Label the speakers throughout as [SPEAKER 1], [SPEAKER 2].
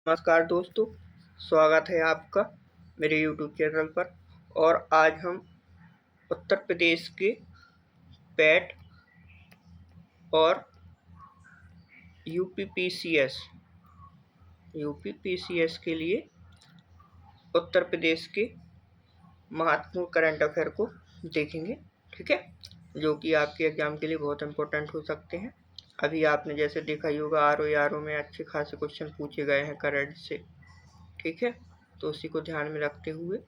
[SPEAKER 1] नमस्कार दोस्तों, स्वागत है आपका मेरे यूट्यूब चैनल पर। और आज हम उत्तर प्रदेश के पैट और यूपीपीसीएस के लिए उत्तर प्रदेश के महत्वपूर्ण करंट अफेयर को देखेंगे। ठीक है, जो कि आपके एग्जाम के लिए बहुत इम्पोर्टेंट हो सकते हैं। अभी आपने जैसे देखा ही होगा, आरओ में अच्छे खासे क्वेश्चन पूछे गए हैं करंट से। ठीक है, तो उसी को ध्यान में रखते हुए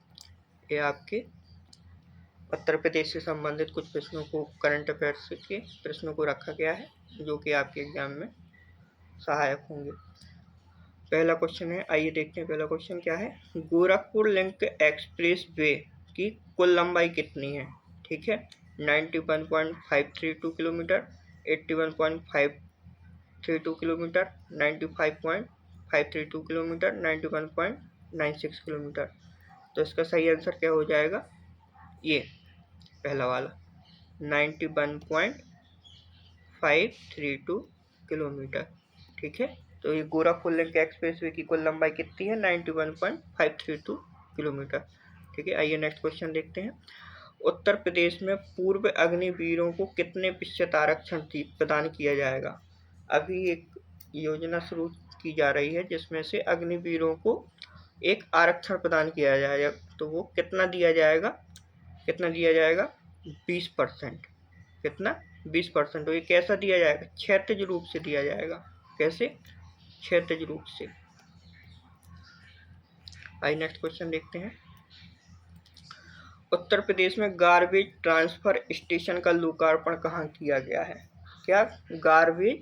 [SPEAKER 1] ये आपके उत्तर प्रदेश से संबंधित कुछ प्रश्नों को, करंट अफेयर्स के प्रश्नों को रखा गया है, जो कि आपके एग्जाम में सहायक होंगे। पहला क्वेश्चन है, आइए देखते हैं पहला क्वेश्चन क्या है। गोरखपुर लिंक एक्सप्रेस वे की कुल लंबाई कितनी है? ठीक है, 91.532 किलोमीटर, 81.532 किलोमीटर, 95.532 किलोमीटर, 91.96 किलोमीटर। तो इसका सही आंसर क्या हो जाएगा? ये पहला वाला 91.532 किलोमीटर। ठीक है, तो ये गोरखपुर लिंक एक्सप्रेसवे की कुल लंबाई कितनी है? 91.532 किलोमीटर। ठीक है, आइए नेक्स्ट क्वेश्चन देखते हैं। उत्तर प्रदेश में पूर्व अग्निवीरों को कितने प्रतिशत आरक्षण प्रदान किया जाएगा? अभी एक योजना शुरू की जा रही है जिसमें से अग्निवीरों को एक आरक्षण प्रदान किया जाएगा। तो वो कितना दिया जाएगा? 20%। कितना? 20%। तो ये कैसा दिया जाएगा? क्षैतिज रूप से दिया जाएगा। कैसे? क्षैतिज रूप से। आइए नेक्स्ट क्वेश्चन देखते हैं। उत्तर प्रदेश में गार्बेज ट्रांसफर स्टेशन का लोकार्पण कहाँ किया गया है? क्या? गार्बेज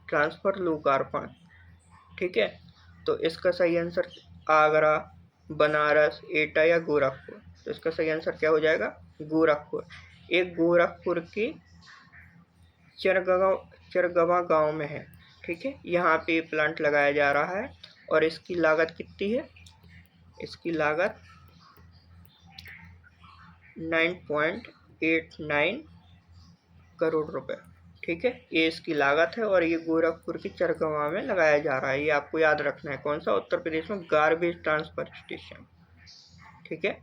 [SPEAKER 1] ट्रांसफर लोकार्पण। ठीक है, तो इसका सही आंसर आगरा, बनारस, एटा या गोरखपुर। तो इसका सही आंसर क्या हो जाएगा? गोरखपुर। एक गोरखपुर के चरगवा गांव में है। ठीक है, यहाँ पे प्लांट लगाया जा रहा है और इसकी लागत कितनी है? इसकी लागत 9.89 करोड़ रुपए। ठीक है, ये इसकी लागत है और ये गोरखपुर के चरगवा में लगाया जा रहा है। ये आपको याद रखना है। कौन सा? उत्तर प्रदेश में गार्बेज ट्रांसफर स्टेशन। ठीक है,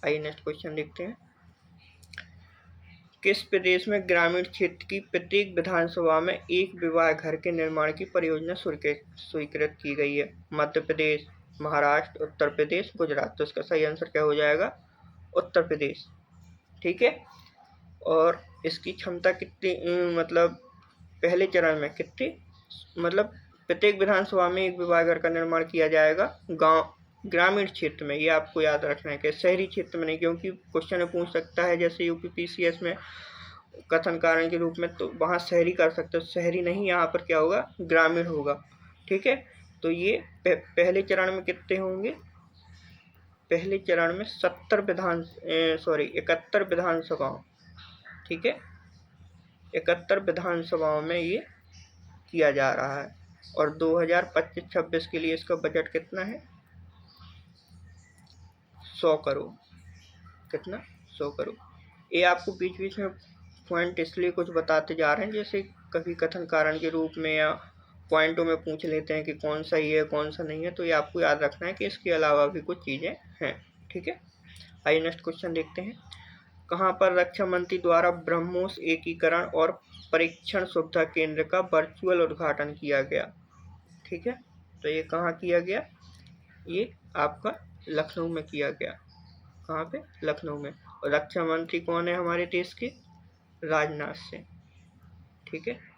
[SPEAKER 1] आइए नेक्स्ट क्वेश्चन देखते हैं। किस प्रदेश में ग्रामीण क्षेत्र की प्रत्येक विधानसभा में एक विवाह घर के निर्माण की परियोजना स्वीकृत की गई है? मध्य प्रदेश, महाराष्ट्र, उत्तर प्रदेश, गुजरात। तो इसका सही आंसर क्या हो जाएगा? उत्तर प्रदेश। ठीक है, और इसकी क्षमता कितनी, मतलब पहले चरण में कितनी, मतलब प्रत्येक विधानसभा में एक विवाह घर का निर्माण किया जाएगा गांव, ग्रामीण क्षेत्र में। ये आपको याद रखना है कि शहरी क्षेत्र में नहीं, क्योंकि क्वेश्चन में पूछ सकता है जैसे यूपीपीसीएस में कथन कारण के रूप में, तो वहाँ शहरी कर सकते हो, शहरी नहीं, यहाँ पर क्या होगा? ग्रामीण होगा। ठीक है, तो ये पहले चरण में कितने होंगे? पहले चरण में 71 विधानसभाओं। ठीक है, 71 विधानसभाओं में ये किया जा रहा है। और 2025-26 के लिए इसका बजट कितना है? 100 करोड़। कितना? 100 करोड़। ये आपको बीच बीच में पॉइंट इसलिए कुछ बताते जा रहे हैं, जैसे कभी कथन कारण के रूप में या पॉइंटों में पूछ लेते हैं कि कौन सा ही है कौन सा नहीं है। तो ये आपको याद रखना है कि इसके अलावा भी कुछ चीज़ें हैं। ठीक है, आइए नेक्स्ट क्वेश्चन देखते हैं। कहाँ पर रक्षा मंत्री द्वारा ब्रह्मोस एकीकरण और परीक्षण सुविधा केंद्र का वर्चुअल उद्घाटन किया गया? ठीक है, तो ये कहाँ किया गया? ये आपका लखनऊ में किया गया। कहाँ पे? लखनऊ में। और रक्षा मंत्री कौन है हमारे देश के? राजनाथ सिंह। ठीक है,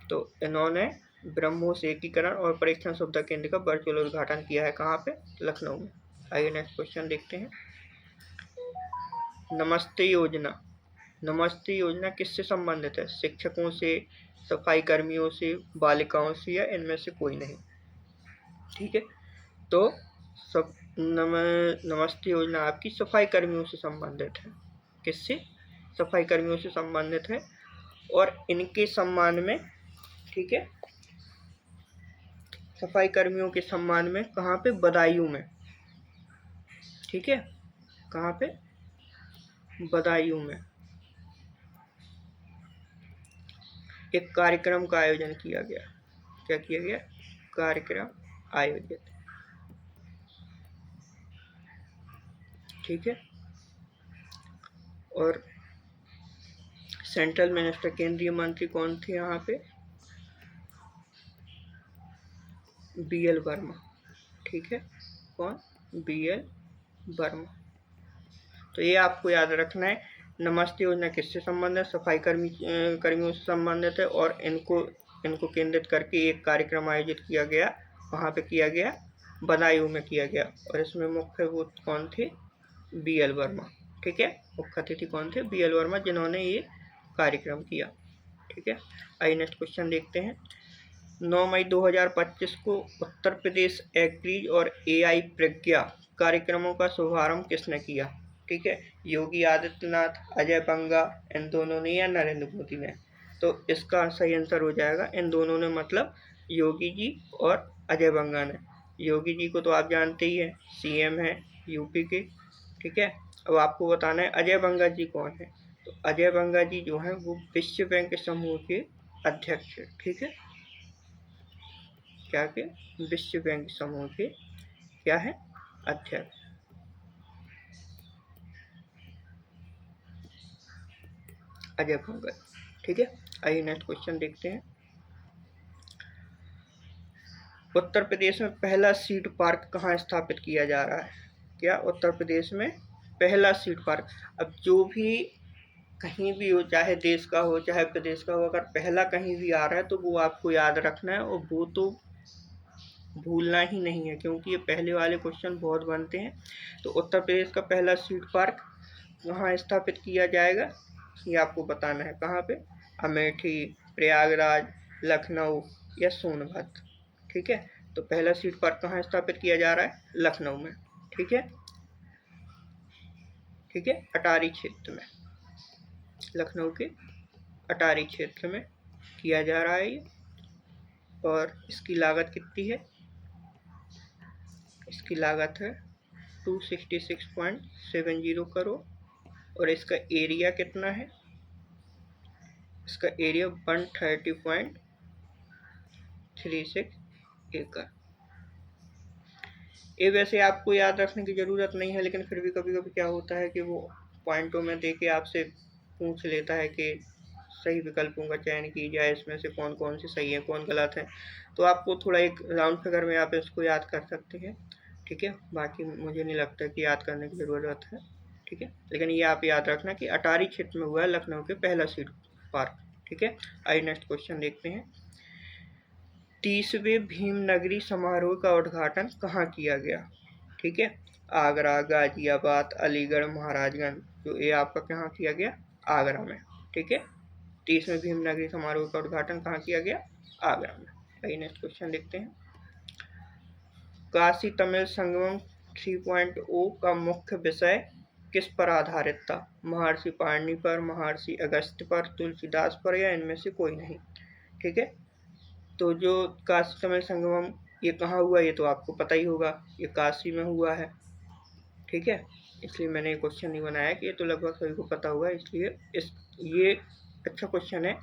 [SPEAKER 1] तो इन्होंने ब्रह्मोस एकीकरण और परीक्षण सुविधा केंद्र का वर्चुअल उद्घाटन किया है। कहाँ पे? लखनऊ में। आइए नेक्स्ट क्वेश्चन देखते हैं। नमस्ते योजना। नमस्ते योजना किससे संबंधित है? शिक्षकों से, सफाई कर्मियों से, बालिकाओं से, या इनमें से कोई नहीं? ठीक है, तो सब नमस्ते योजना आपकी सफाई कर्मियों से संबंधित है। किससे? सफाई कर्मियों से संबंधित है। और इनके सम्मान में, ठीक है, सफाई कर्मियों के सम्मान में कहाँ पे? बदायूं में। ठीक है, कहाँ पे? बदायूं में एक कार्यक्रम का आयोजन किया गया। क्या किया गया, कार्यक्रम आयोजित। ठीक है। और सेंट्रल मिनिस्टर, केंद्रीय मंत्री कौन थे यहाँ पे, BL वर्मा। ठीक है, कौन, BL वर्मा। तो ये आपको याद रखना है। नमस्ते योजना किससे संबंधित है, सफाई कर्मियों से संबंधित है, और इनको केंद्रित करके एक कार्यक्रम आयोजित किया गया, वहाँ पे किया गया, बदायूं में किया गया, और इसमें मुख्य वो कौन थे, BL वर्मा। ठीक है, मुख्य अतिथि कौन थे, BL वर्मा, जिन्होंने ये कार्यक्रम किया। ठीक है, आइए नेक्स्ट क्वेश्चन देखते हैं। 9 मई 2025 को उत्तर प्रदेश एग्रीज और AI प्रज्ञा कार्यक्रमों का शुभारंभ किसने किया। ठीक है, योगी आदित्यनाथ, अजय बंगा, इन दोनों ने या नरेंद्र मोदी ने। तो इसका सही आंसर हो जाएगा इन दोनों ने, मतलब योगी जी और अजय बंगा ने। योगी जी को तो आप जानते ही हैं, CM है यूपी के। ठीक है, अब आपको बताना है अजय बंगा जी कौन है। तो अजय बंगा जी जो है वो विश्व बैंक समूह के अध्यक्ष है। ठीक है, क्या के, विश्व बैंक समूह के क्या है, अध्यक्ष। अजय बंगा। ठीक है, आइए नेक्स्ट क्वेश्चन देखते हैं। उत्तर प्रदेश में पहला सीड पार्क कहाँ स्थापित किया जा रहा है। क्या, उत्तर प्रदेश में पहला सीड पार्क। अब जो भी कहीं भी हो, चाहे देश का हो चाहे प्रदेश का हो, अगर पहला कहीं भी आ रहा है तो वो आपको याद रखना है, और वो तो भूलना ही नहीं है, क्योंकि ये पहले वाले क्वेश्चन बहुत बनते हैं। तो उत्तर प्रदेश का पहला सीड पार्क कहाँ स्थापित किया जाएगा, ये आपको बताना है। कहाँ पे, अमेठी, प्रयागराज, लखनऊ या सोनभद्र। ठीक है, तो पहला सीड पार्क कहाँ स्थापित किया जा रहा है, लखनऊ में। ठीक है, ठीक है, अटारी क्षेत्र में, लखनऊ के अटारी क्षेत्र में किया जा रहा है ये। और इसकी लागत कितनी है, इसकी लागत है 266.70 करोड़, और इसका एरिया कितना है, इसका एरिया 130.36 एकड़। ये वैसे आपको याद रखने की ज़रूरत नहीं है, लेकिन फिर भी कभी कभी क्या होता है कि वो पॉइंटों में दे के आपसे पूछ लेता है कि सही विकल्पों का चयन कीजिए, इसमें से कौन कौन से सही है कौन गलत है। तो आपको थोड़ा एक राउंड फिगर में आप इसको याद कर सकते हैं। ठीक है, बाकी मुझे नहीं लगता कि याद करने की ज़रूरत है। ठीक है, लेकिन ये आप याद रखना कि अटारी क्षेत्र में हुआ है लखनऊ के पहला सीड पार्क। ठीक है, आइए नेक्स्ट क्वेश्चन देखते हैं। 30वें भीमनगरी समारोह का उद्घाटन कहाँ किया गया। ठीक है, आगरा, गाजियाबाद, अलीगढ़, महाराजगंज। तो ये आपका कहाँ किया गया, आगरा में। ठीक है, 30वें भीमनगरी समारोह का उद्घाटन कहाँ किया गया, आगरा में। आइए नेक्स्ट क्वेश्चन देखते हैं। काशी तमिल संगमम 3.0 का मुख्य विषय किस पर आधारित था, महर्षि पाणिनि पर, महर्षि अगस्त्य पर, तुलसीदास पर, या इनमें से कोई नहीं। ठीक है, तो जो काशी तमिल संगमम ये कहाँ हुआ, ये तो आपको पता ही होगा, ये काशी में हुआ है। ठीक है, इसलिए मैंने ये क्वेश्चन नहीं बनाया कि ये तो लगभग सभी को पता होगा, इसलिए ये अच्छा क्वेश्चन है।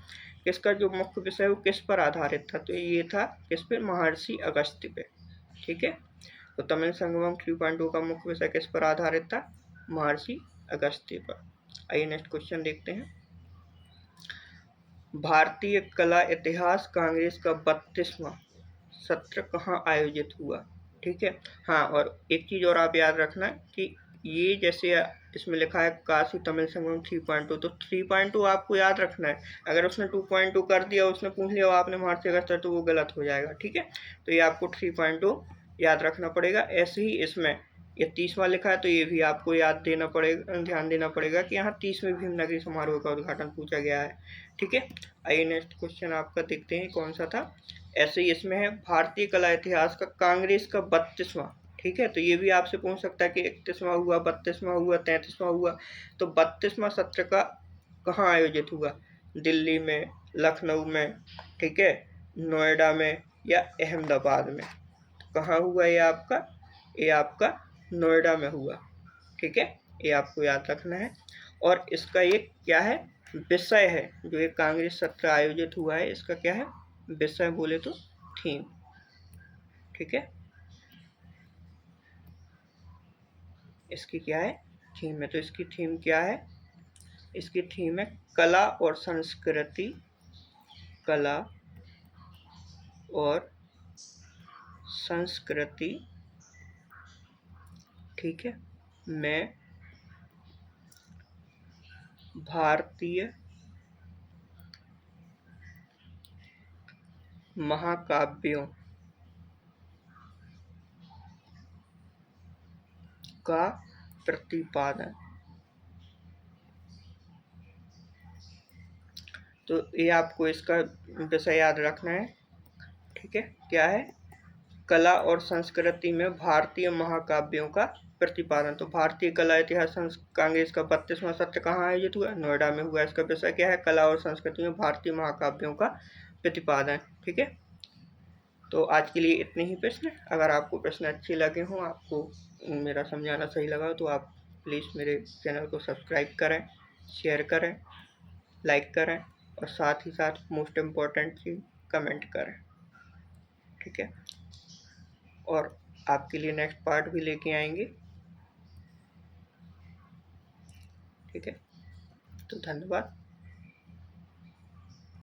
[SPEAKER 1] इसका जो मुख्य विषय वो किस पर आधारित था, तो ये था किस पे, महर्षि अगस्त्य पे। ठीक है, तो तमिल संगमम 3.0 का मुख्य विषय किस पर आधारित था, महर्षि अगस्त्य पर। आइए नेक्स्ट क्वेश्चन देखते हैं। भारतीय कला इतिहास कांग्रेस का 32वां सत्र कहाँ आयोजित हुआ। ठीक है, हाँ, और एक चीज़ और आप याद रखना कि ये जैसे इसमें लिखा है काशी तमिल संगमम 3.0, तो 3.0 आपको याद रखना है। अगर उसने 2.0 कर दिया, उसने पूछ लिया आपने महर्षि अगस्त्य, तो वो गलत हो जाएगा। ठीक है, तो ये आपको 3.0 याद रखना पड़ेगा। ऐसे ही इसमें ये 30वां लिखा है, तो ये भी आपको याद देना पड़ेगा, ध्यान देना पड़ेगा कि यहाँ 30वें भीमनगरी समारोह का उद्घाटन पूछा गया है। ठीक है, आइए नेक्स्ट क्वेश्चन आपका देखते हैं कौन सा था। ऐसे ही इसमें है भारतीय कला इतिहास का कांग्रेस का 32वां। ठीक है, तो ये भी आपसे पूछ सकता है कि 31वां हुआ, 32वां हुआ, 33वां हुआ। तो 32वां सत्र का कहाँ आयोजित हुआ, दिल्ली में, लखनऊ में, ठीक है, नोएडा में, या अहमदाबाद में। तो कहाँ हुआ ये आपका नोएडा में हुआ। ठीक है, ये आपको याद रखना है। और इसका ये क्या है, विषय है, जो एक कांग्रेस सत्र आयोजित हुआ है, इसका क्या है, विषय बोले तो थीम। ठीक है, इसकी क्या है, थीम है। तो इसकी थीम क्या है, इसकी थीम है कला और संस्कृति, कला और संस्कृति, ठीक है, में भारतीय महाकाव्यों का प्रतिपादन। तो ये आपको इसका विषय याद रखना है। ठीक है, क्या है, कला और संस्कृति में भारतीय महाकाव्यों का प्रतिपादन। तो भारतीय कला इतिहास कांग्रेस का 32वां सत्र कहाँ आयोजित हुआ, नोएडा में हुआ। इसका विषय क्या है, कला और संस्कृति में भारतीय महाकाव्यों का प्रतिपादन। ठीक है, तो आज के लिए इतने ही प्रश्न। अगर आपको प्रश्न अच्छे लगे हों, आपको मेरा समझाना सही लगा तो आप प्लीज़ मेरे चैनल को सब्सक्राइब करें, शेयर करें, लाइक करें और साथ ही साथ मोस्ट इम्पॉर्टेंट चीज़ कमेंट करें। ठीक है, और आपके लिए नेक्स्ट पार्ट भी लेके आएंगे। ठीक है, तो धन्यवाद।